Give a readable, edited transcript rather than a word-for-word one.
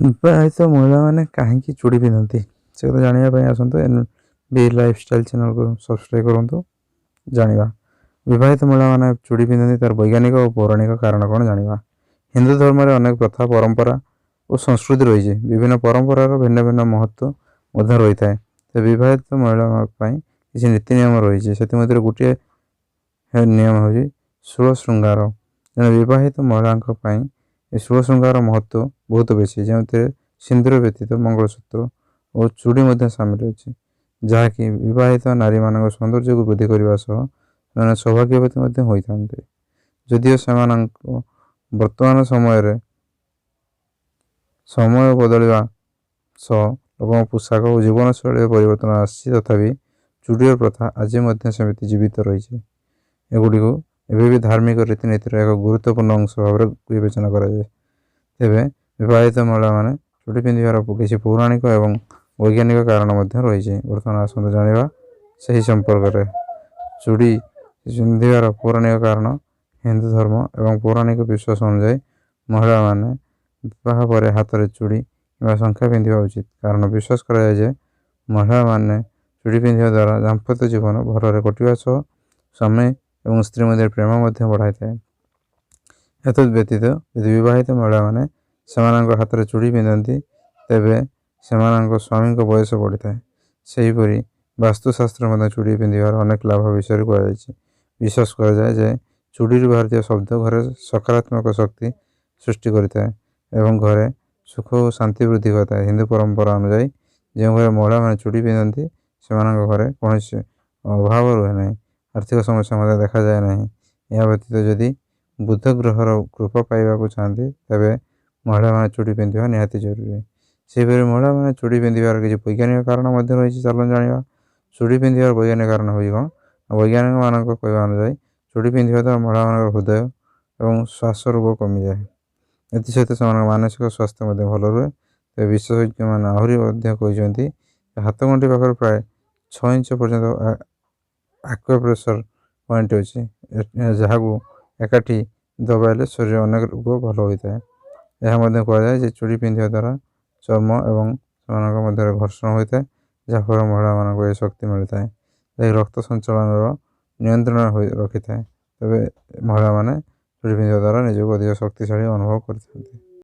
ବିବାହିତ ମହିଳାମାନେ କାହିଁକି ଚୁଡ଼ି ପିନ୍ଧନ୍ତି ସେ କଥା ଜାଣିବା ପାଇଁ ଆସନ୍ତୁ ବି ଲାଇଫଷ୍ଟାଇଲ୍ ଚ୍ୟାନେଲକୁ ସବସ୍କ୍ରାଇବ୍ କରନ୍ତୁ। ଜାଣିବା ବିବାହିତ ମହିଳାମାନେ ଚୁଡ଼ି ପିନ୍ଧନ୍ତି ତାର ବୈଜ୍ଞାନିକ ଓ ପୌରାଣିକ କାରଣ କ'ଣ ଜାଣିବା। ହିନ୍ଦୁ ଧର୍ମରେ ଅନେକ ପ୍ରଥା ପରମ୍ପରା ଓ ସଂସ୍କୃତି ରହିଛି। ବିଭିନ୍ନ ପରମ୍ପରାର ଭିନ୍ନ ଭିନ୍ନ ମହତ୍ତ୍ୱ ମଧ୍ୟ ରହିଥାଏ। ତ ବିବାହିତ ମହିଳା ପାଇଁ କିଛି ନୀତି ନିୟମ ରହିଛି। ସେଥିମଧ୍ୟରୁ ଗୋଟିଏ ନିୟମ ହେଉଛି ଷୋଳ ଶୃଙ୍ଗାର। ଜଣେ ବିବାହିତ ମହିଳାଙ୍କ ପାଇଁ ଏ ଷୋଳ ଶୃଙ୍ଗାର ମହତ୍ତ୍ୱ ବହୁତ ବେଶୀ, ଯେଉଁଥିରେ ସିନ୍ଦୁର ବ୍ୟତୀତ ମଙ୍ଗଳସୂତ୍ର ଓ ଚୁଡ଼ି ମଧ୍ୟ ସାମିଲ ଅଛି, ଯାହାକି ବିବାହିତ ନାରୀମାନଙ୍କ ସୌନ୍ଦର୍ଯ୍ୟକୁ ବୃଦ୍ଧି କରିବା ସହ ସେମାନେ ସୌଭାଗ୍ୟବତୀ ମଧ୍ୟ ହୋଇଥାନ୍ତି। ଯଦିଓ ସେମାନଙ୍କ ବର୍ତ୍ତମାନ ସମୟରେ ସମୟ ବଦଳିବା ସହ ଲୋକଙ୍କ ପୋଷାକ ଓ ଜୀବନଶୈଳୀରେ ପରିବର୍ତ୍ତନ ଆସିଛି, ତଥାପି ଚୁଡ଼ିର ପ୍ରଥା ଆଜି ମଧ୍ୟ ସେମିତି ଜୀବିତ ରହିଛି। ଏଗୁଡ଼ିକୁ ଏବେ ବି ଧାର୍ମିକ ରୀତିନୀତିର ଏକ ଗୁରୁତ୍ୱପୂର୍ଣ୍ଣ ଅଂଶ ଭାବରେ ବିବେଚନା କରାଯାଏ। ତେବେ ବିବାହିତ ମହିଳାମାନେ ଚୁଡ଼ି ପିନ୍ଧିବାର କିଛି ପୌରାଣିକ ଏବଂ ବୈଜ୍ଞାନିକ କାରଣ ମଧ୍ୟ ରହିଛି। ବର୍ତ୍ତମାନ ଆସନ୍ତୁ ଜାଣିବା ସେହି ସମ୍ପର୍କରେ। ଚୁଡ଼ି ପିନ୍ଧିବାର ପୌରାଣିକ କାରଣ। ହିନ୍ଦୁ ଧର୍ମ ଏବଂ ପୌରାଣିକ ବିଶ୍ୱାସ ଅନୁଯାୟୀ ମହିଳାମାନେ ବିବାହ ପରେ ହାତରେ ଚୁଡ଼ି କିମ୍ବା ଶଙ୍ଖା ପିନ୍ଧିବା ଉଚିତ, କାରଣ ବିଶ୍ୱାସ କରାଯାଏ ଯେ ମହିଳାମାନେ ଚୁଡ଼ି ପିନ୍ଧିବା ଦ୍ୱାରା ଦାମ୍ପତ୍ୟ ଜୀବନ ଭଲରେ କଟିବା ସହ ସ୍ୱାମୀ ଏବଂ ସ୍ତ୍ରୀ ମଧ୍ୟରେ ପ୍ରେମ ମଧ୍ୟ ବଢ଼ାଇଥାଏ। ଏତଦ୍ ବ୍ୟତୀତ ଯଦି ବିବାହିତ ମହିଳାମାନେ ସେମାନଙ୍କ ହାତରେ ଚୁଡ଼ି ପିନ୍ଧନ୍ତି ତେବେ ସେମାନଙ୍କ ସ୍ୱାମୀଙ୍କ ବୟସ ବଢ଼ିଥାଏ। ସେହିପରି ବାସ୍ତୁଶାସ୍ତ୍ର ମଧ୍ୟ ଚୁଡ଼ି ପିନ୍ଧିବାର ଅନେକ ଲାଭ ବିଷୟରେ କୁହାଯାଇଛି। ବିଶ୍ୱାସ କରାଯାଏ ଯେ ଚୁଡ଼ିରୁ ବାହାରୁଥିବା ଶବ୍ଦ ଘରେ ସକାରାତ୍ମକ ଶକ୍ତି ସୃଷ୍ଟି କରିଥାଏ ଏବଂ ଘରେ ସୁଖ ଓ ଶାନ୍ତି ବୃଦ୍ଧି କରିଥାଏ। ହିନ୍ଦୁ ପରମ୍ପରା ଅନୁଯାୟୀ ଯେଉଁ ଘରେ ମହିଳାମାନେ ଚୁଡ଼ି ପିନ୍ଧନ୍ତି ସେମାନଙ୍କ ଘରେ କୌଣସି ଅଭାବ ରୁହେ ନାହିଁ, ଆର୍ଥିକ ସମସ୍ୟା ମଧ୍ୟ ଦେଖାଯାଏ ନାହିଁ। ଏହା ବ୍ୟତୀତ ଯଦି ବୁଧ ଗ୍ରହର କୃପା ପାଇବାକୁ ଚାହାନ୍ତି ତେବେ ମହିଳାମାନେ ଚୁଡ଼ି ପିନ୍ଧିବା ନିହାତି ଜରୁରୀ। ସେହିପରି ମହିଳାମାନେ ଚୁଡ଼ି ପିନ୍ଧିବାର କିଛି ବୈଜ୍ଞାନିକ କାରଣ ମଧ୍ୟ ରହିଛି। ଚାଲନ୍ତୁ ଜାଣିବା। ଚୁଡ଼ି ପିନ୍ଧିବାର ବୈଜ୍ଞାନିକ କାରଣ ହେଉଛି କ'ଣ? ବୈଜ୍ଞାନିକମାନଙ୍କ କହିବା ଅନୁଯାୟୀ ଚୁଡ଼ି ପିନ୍ଧିବା ଦ୍ୱାରା ମହିଳାମାନଙ୍କର ହୃଦୟ ଏବଂ ଶ୍ୱାସ ରୋଗ କମିଯାଏ। ଏଥିସହିତ ସେମାନଙ୍କ ମାନସିକ ସ୍ୱାସ୍ଥ୍ୟ ମଧ୍ୟ ଭଲ ରୁହେ। ତେବେ ବିଶେଷଜ୍ଞମାନେ ଆହୁରି ମଧ୍ୟ କହିଛନ୍ତି ହାତଗଣ୍ଠି ପାଖରେ ପ୍ରାୟ 6 ଇଞ୍ଚ ପର୍ଯ୍ୟନ୍ତ ଆକ୍ୟୁପ୍ରେସର ପଏଣ୍ଟ ଅଛି, ଯାହାକୁ ଏକାଠି ଦବାଇଲେ ଶରୀରରେ ଅନେକ ରୋଗ ଭଲ ହୋଇଥାଏ। ଏହା ମଧ୍ୟ କୁହାଯାଏ ଯେ ଚୁଡ଼ି ପିନ୍ଧିବା ଦ୍ୱାରା ଚର୍ମ ଏବଂ ସେମାନଙ୍କ ମଧ୍ୟରେ ଘର୍ଷଣ ହୋଇଥାଏ, ଯାହାଫଳରେ ମହିଳାମାନଙ୍କୁ ଏହି ଶକ୍ତି ମିଳିଥାଏ, ଯାହାକି ରକ୍ତ ସଞ୍ଚାଳନର ନିୟନ୍ତ୍ରଣ ରଖିଥାଏ। ତେବେ ମହିଳାମାନେ ଚୁଡ଼ି ପିନ୍ଧିବା ଦ୍ୱାରା ନିଜକୁ ଅଧିକ ଶକ୍ତିଶାଳୀ ଅନୁଭବ କରିଥାନ୍ତି।